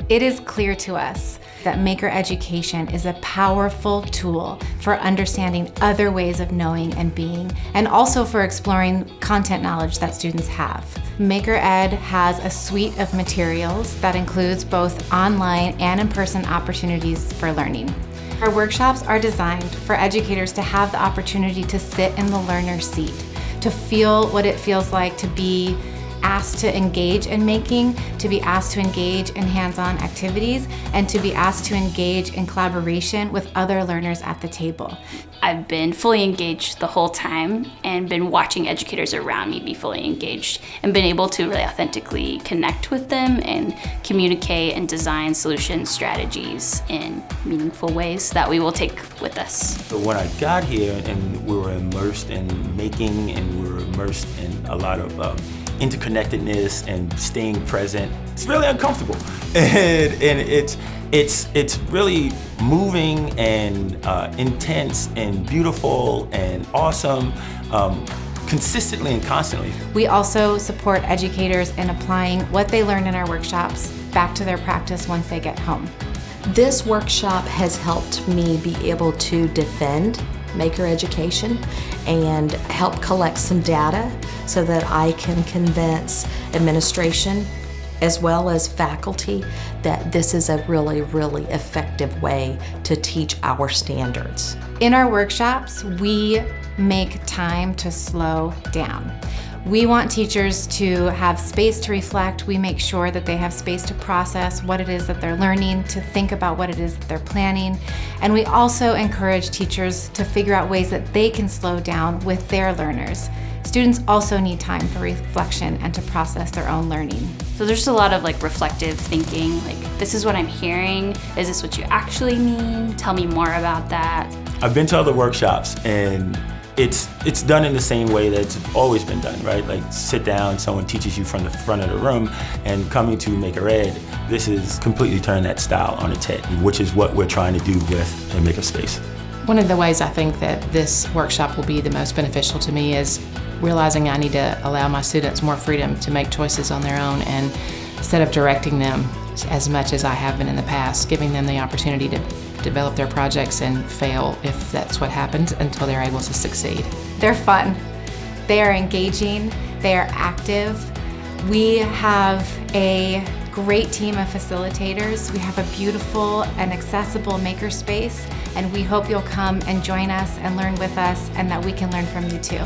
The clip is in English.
It is clear to us that maker education is a powerful tool for understanding other ways of knowing and being, and also for exploring content knowledge that students have. Maker Ed has a suite of materials that includes both online and in-person opportunities for learning. Our workshops are designed for educators to have the opportunity to sit in the learner's seat, to feel what it feels like to be asked to engage in making, to be asked to engage in hands-on activities, and to be asked to engage in collaboration with other learners at the table. I've been fully engaged the whole time and been watching educators around me be fully engaged and been able to really authentically connect with them and communicate and design solution strategies in meaningful ways that we will take with us. So when I got here and we were immersed in making and we were immersed in a lot of interconnectedness and staying present, it's really uncomfortable. And it's really moving and intense and beautiful and awesome, consistently and constantly. We also support educators in applying what they learn in our workshops back to their practice once they get home. This workshop has helped me be able to defend maker education and help collect some data so that I can convince administration as well as faculty that this is a really, really effective way to teach our standards. In our workshops, we make time to slow down. We want teachers to have space to reflect. We make sure that they have space to process what it is that they're learning, to think about what it is that they're planning. And we also encourage teachers to figure out ways that they can slow down with their learners. Students also need time for reflection and to process their own learning. So there's just a lot of reflective thinking, this is what I'm hearing, is this what you actually mean? Tell me more about that. I've been to other workshops and it's done in the same way that it's always been done, right? Sit down, someone teaches you from the front of the room, and coming to Maker Ed, this is completely turning that style on its head, which is what we're trying to do with a Makerspace. One of the ways I think that this workshop will be the most beneficial to me is realizing I need to allow my students more freedom to make choices on their own, and instead of directing them as much as I have been in the past, giving them the opportunity to develop their projects and fail if that's what happens until they're able to succeed. They're fun. They are engaging. They are active. We have a great team of facilitators. We have a beautiful and accessible makerspace, and we hope you'll come and join us and learn with us, and that we can learn from you too.